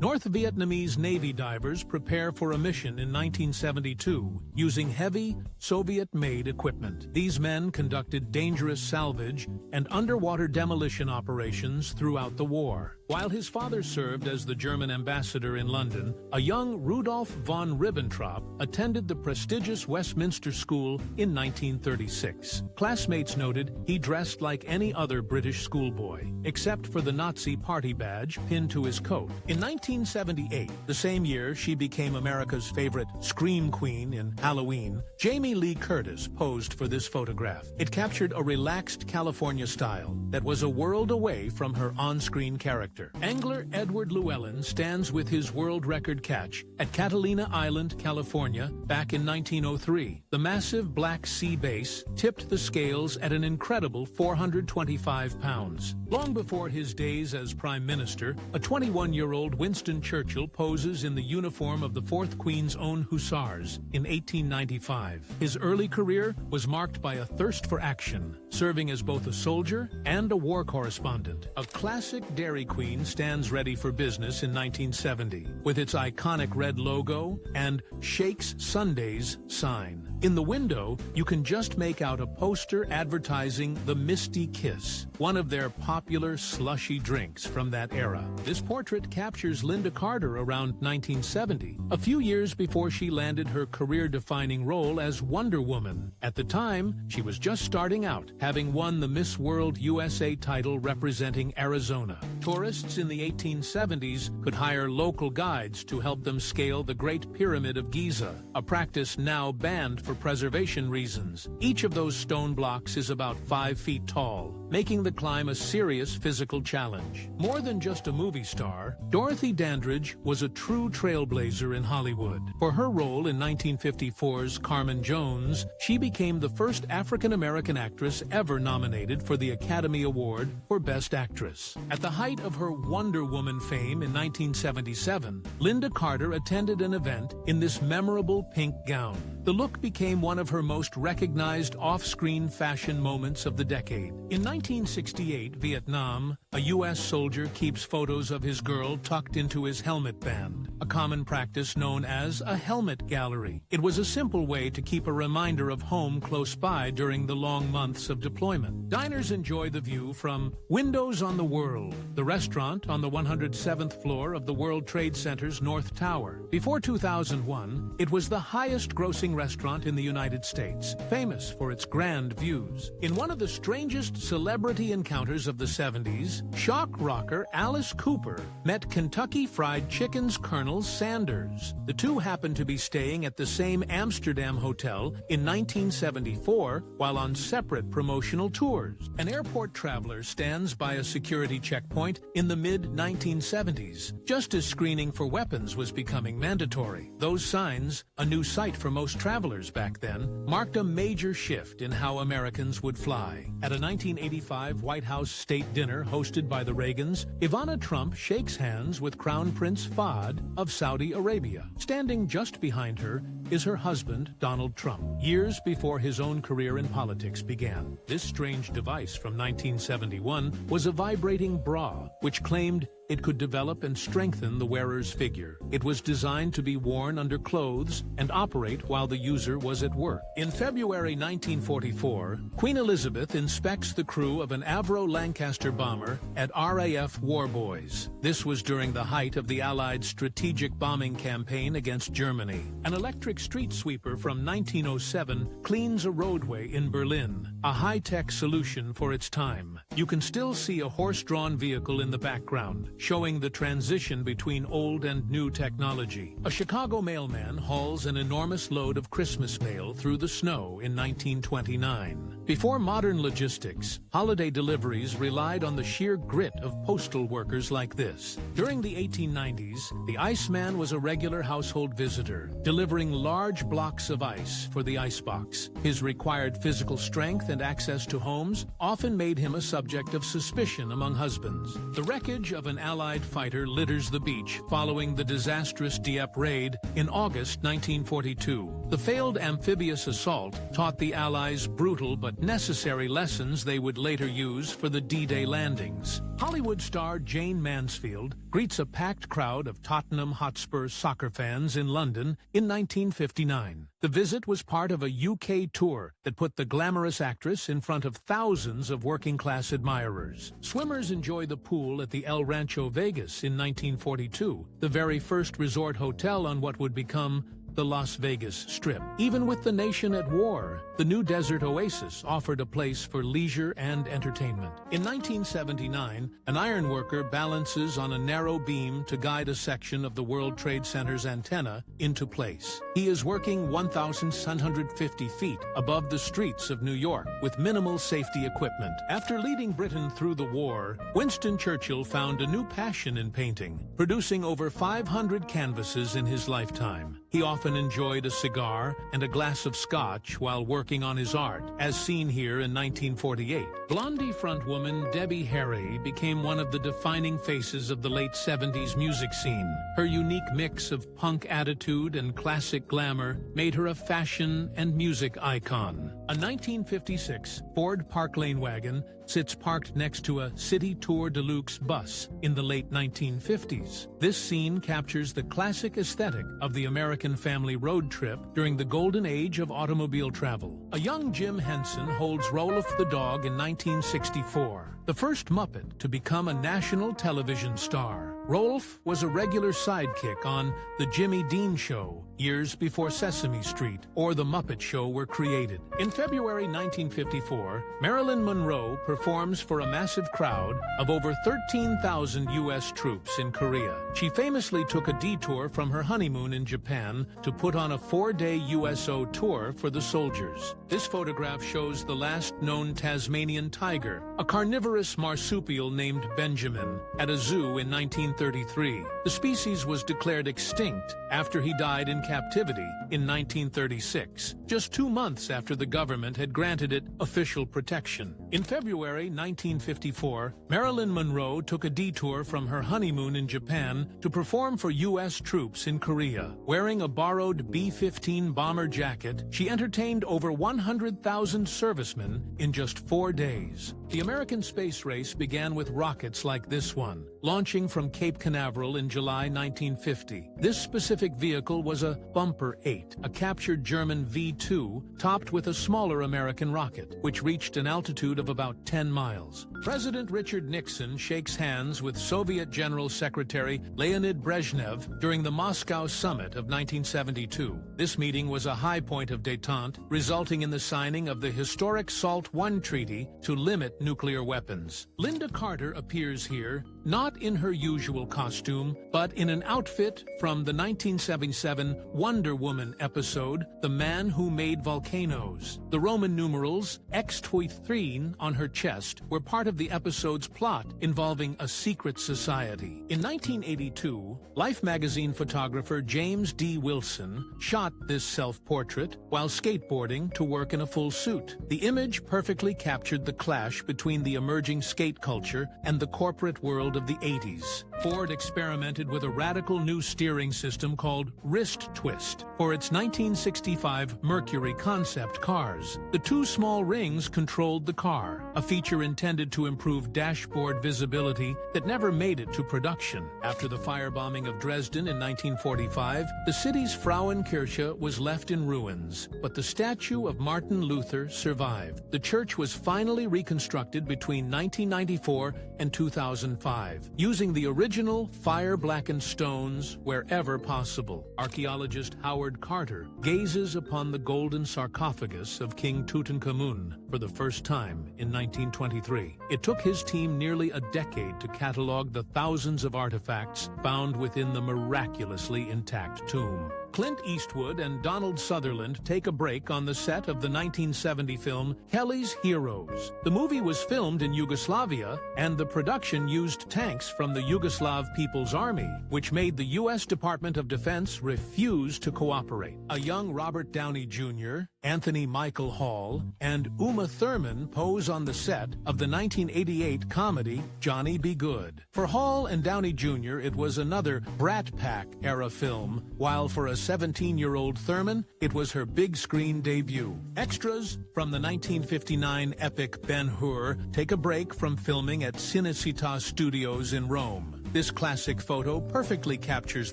North Vietnamese Navy divers prepare for a mission in 1972 using heavy, Soviet-made equipment. These men conducted dangerous salvage and underwater demolition operations throughout the war. While his father served as the German ambassador in London, a young Rudolf von Ribbentrop attended the prestigious Westminster School in 1936. Classmates noted he dressed like any other British schoolboy, except for the Nazi party badge pinned to his coat. In 1978, the same year she became America's favorite scream queen in Halloween, Jamie Lee Curtis posed for this photograph. It captured a relaxed California style that was a world away from her on-screen character. Angler Edward Llewellyn stands with his world record catch at Catalina Island, California, back in 1903. The massive Black Sea bass tipped the scales at an incredible 425 pounds. Long before his days as Prime Minister, a 21-year-old Winston Churchill poses in the uniform of the 4th Queen's Own Hussars in 1895. His early career was marked by a thirst for action, serving as both a soldier and a war correspondent. A classic Dairy Queen stands ready for business in 1970, with its iconic red logo and Shakes Sundays sign. In the window, you can just make out a poster advertising the Misty Kiss, one of their popular slushy drinks from that era. This portrait captures Lynda Carter around 1970, a few years before she landed her career-defining role as Wonder Woman. At the time, she was just starting out, having won the Miss World USA title representing Arizona. Tourists in the 1870s could hire local guides to help them scale the Great Pyramid of Giza, a practice now banned for preservation reasons. Each of those stone blocks is about 5 feet tall, making the climb a serious physical challenge. More than just a movie star, Dorothy Dandridge was a true trailblazer in Hollywood. For her role in 1954's Carmen Jones, she became the first African-American actress ever nominated for the Academy Award for Best Actress. At the height of her Wonder Woman fame in 1977, Lynda Carter attended an event in this memorable pink gown. The look became one of her most recognized off-screen fashion moments of the decade. In 1968 Vietnam, a U.S. soldier keeps photos of his girl tucked into his helmet band, a common practice known as a helmet gallery. It was a simple way to keep a reminder of home close by during the long months of deployment. Diners enjoy the view from Windows on the World, the restaurant on the 107th floor of the World Trade Center's North Tower. Before 2001, it was the highest-grossing restaurant in the United States, famous for its grand views. In one of the strangest celebrity encounters of the 70s, shock rocker Alice Cooper met Kentucky Fried Chicken's Colonel Sanders. The two happened to be staying at the same Amsterdam hotel in 1974 while on separate promotional tours. An airport traveler stands by a security checkpoint in the mid-1970s, just as screening for weapons was becoming mandatory. Those signs, a new sight for most travelers back then, marked a major shift in how Americans would fly. At a 1985 White House state dinner hosted by the Reagans, Ivana Trump shakes hands with Crown Prince Fahd of Saudi Arabia. Standing just behind her is her husband, Donald Trump, years before his own career in politics began. This strange device from 1971 was a vibrating bra, which claimed it could develop and strengthen the wearer's figure. It was designed to be worn under clothes and operate while the user was at work. In February 1944, Queen Elizabeth inspects the crew of an Avro Lancaster bomber at RAF Warboys. This was during the height of the Allied strategic bombing campaign against Germany. An electric street sweeper from 1907 cleans a roadway in Berlin, a high-tech solution for its time. You can still see a horse-drawn vehicle in the background, showing the transition between old and new technology. A Chicago mailman hauls an enormous load of Christmas mail through the snow in 1929. Before modern logistics, holiday deliveries relied on the sheer grit of postal workers like this. During the 1890s, the Iceman was a regular household visitor, delivering large blocks of ice for the icebox. His required physical strength and access to homes often made him a subject of suspicion among husbands. The wreckage of an Allied fighter litters the beach following the disastrous Dieppe raid in August 1942. The failed amphibious assault taught the Allies brutal but necessary lessons they would later use for the D-Day landings. Hollywood star Jane Mansfield greets a packed crowd of Tottenham Hotspur soccer fans in London in 1959. The visit was part of a UK tour that put the glamorous actress in front of thousands of working-class admirers. Swimmers enjoy the pool at the El Rancho Vegas in 1942, the very first resort hotel on what would become the Las Vegas Strip. Even with the nation at war, the new desert oasis offered a place for leisure and entertainment. In 1979, an ironworker balances on a narrow beam to guide a section of the World Trade Center's antenna into place. He is working 1,750 feet above the streets of New York with minimal safety equipment. After leading Britain through the war, Winston Churchill found a new passion in painting, producing over 500 canvases in his lifetime. He often enjoyed a cigar and a glass of scotch while working on his art, as seen here in 1948. Blondie frontwoman Debbie Harry became one of the defining faces of the late 70s music scene. Her unique mix of punk attitude and classic glamour made her a fashion and music icon. A 1956 Ford Park Lane wagon sits parked next to a City Tour Deluxe bus in the late 1950s. This scene captures the classic aesthetic of the American family road trip during the golden age of automobile travel. A young Jim Henson holds Rolf the dog in 1964, the first Muppet to become a national television star. Rolf was a regular sidekick on The Jimmy Dean Show years before Sesame Street or The Muppet Show were created. In February 1954, Marilyn Monroe performs for a massive crowd of over 13,000 U.S. troops in Korea. She famously took a detour from her honeymoon in Japan to put on a 4-day USO tour for the soldiers. This photograph shows the last known Tasmanian tiger, a carnivorous marsupial named Benjamin, at a zoo in 1933. The species was declared extinct after he died in captivity in 1936, just 2 months after the government had granted it official protection. In February 1954, Marilyn Monroe took a detour from her honeymoon in Japan to perform for U.S. troops in Korea. Wearing a borrowed B-15 bomber jacket, she entertained over 100,000 servicemen in just 4 days. The American space race began with rockets like this one, launching from Cape Canaveral in July 1950. This specific vehicle was a Bumper 8, a captured German V-2 topped with a smaller American rocket, which reached an altitude of about 10 miles. President Richard Nixon shakes hands with Soviet General Secretary Leonid Brezhnev during the Moscow Summit of 1972. This meeting was a high point of détente, resulting in the signing of the historic SALT I Treaty to limit nuclear weapons. Linda Carter appears here, not in her usual costume, but in an outfit from the 1977 Wonder Woman episode, The Man Who Made Volcanoes. The Roman numerals X23 on her chest were part of the episode's plot involving a secret society. In 1982, Life magazine photographer James D. Wilson shot this self-portrait while skateboarding to work in a full suit. The image perfectly captured the clash between the emerging skate culture and the corporate world of the 80s. Ford experimented with a radical new steering system called Wrist Twist for its 1965 Mercury concept cars. The two small rings controlled the car, a feature intended to improve dashboard visibility that never made it to production. After the firebombing of Dresden in 1945, the city's Frauenkirche was left in ruins, but the statue of Martin Luther survived. The church was finally reconstructed between 1994 and 2005, using the original fire-blackened stones wherever possible. Archaeologist Howard Carter gazes upon the golden sarcophagus of King Tutankhamun for the first time in 1923. It took his team nearly a decade to catalog the thousands of artifacts found within the miraculously intact tomb. Clint Eastwood and Donald Sutherland take a break on the set of the 1970 film Kelly's Heroes. The movie was filmed in Yugoslavia, and the production used tanks from the Yugoslav People's Army, which made the U.S. Department of Defense refuse to cooperate. A young Robert Downey Jr., Anthony Michael Hall, and Uma Thurman pose on the set of the 1988 comedy Johnny Be Good. For Hall and Downey Jr., it was another Brat Pack-era film, while for a 17-year-old Thurman, it was her big-screen debut. Extras from the 1959 epic Ben-Hur take a break from filming at Cinecittà Studios in Rome. This classic photo perfectly captures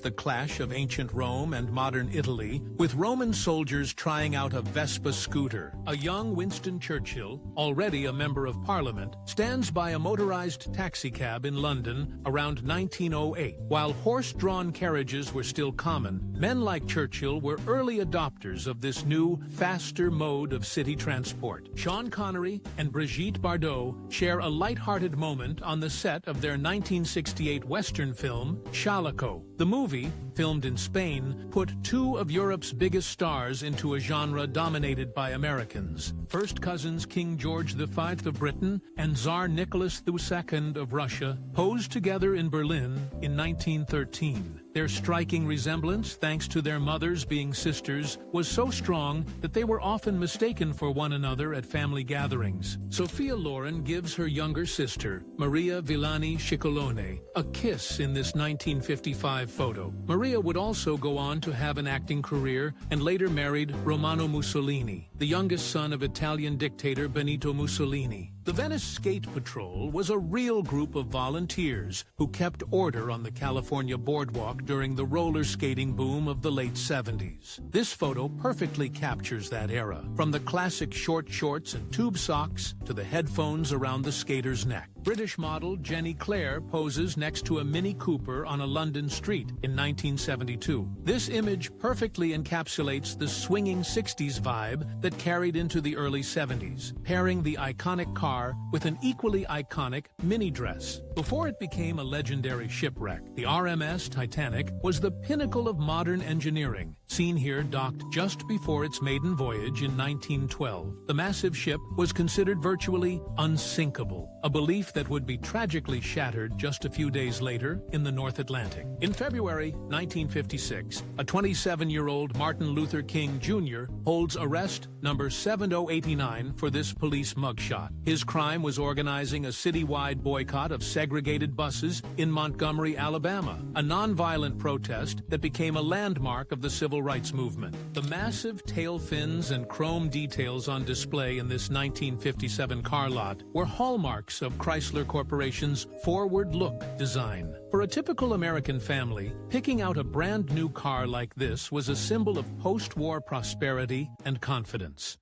the clash of ancient Rome and modern Italy, with Roman soldiers trying out a Vespa scooter. A young Winston Churchill, already a member of Parliament, stands by a motorized taxicab in London around 1908. While horse-drawn carriages were still common, men like Churchill were early adopters of this new, faster mode of city transport. Sean Connery and Brigitte Bardot share a light-hearted moment on the set of their 1968 Western film, Shalako. The movie, filmed in Spain, put two of Europe's biggest stars into a genre dominated by Americans. First cousins King George V of Britain and Tsar Nicholas II of Russia posed together in Berlin in 1913. Their striking resemblance, thanks to their mothers being sisters, was so strong that they were often mistaken for one another at family gatherings. Sophia Loren gives her younger sister, Maria Villani Ciccolone, a kiss in this 1955 photo. Maria would also go on to have an acting career and later married Romano Mussolini, the youngest son of Italian dictator Benito Mussolini. The Venice Skate Patrol was a real group of volunteers who kept order on the California boardwalk during the roller skating boom of the late 70s. This photo perfectly captures that era, from the classic short shorts and tube socks to the headphones around the skater's neck. British model Jenny Clare poses next to a Mini Cooper on a London street in 1972. This image perfectly encapsulates the swinging 60s vibe that carried into the early 70s, pairing the iconic car with an equally iconic mini dress. Before it became a legendary shipwreck, the RMS Titanic was the pinnacle of modern engineering, seen here docked just before its maiden voyage in 1912. The massive ship was considered virtually unsinkable, a belief that would be tragically shattered just a few days later in the North Atlantic. In February 1956, a 27-year-old Martin Luther King Jr. holds arrest number 7089 for this police mugshot. His crime was organizing a citywide boycott of segregated buses in Montgomery, Alabama, a nonviolent protest that became a landmark of the civil rights movement. The massive tail fins and chrome details on display in this 1957 car lot were hallmarks of Chrysler Corporation's forward-look design. For a typical American family, picking out a brand new car like this was a symbol of post-war prosperity and confidence.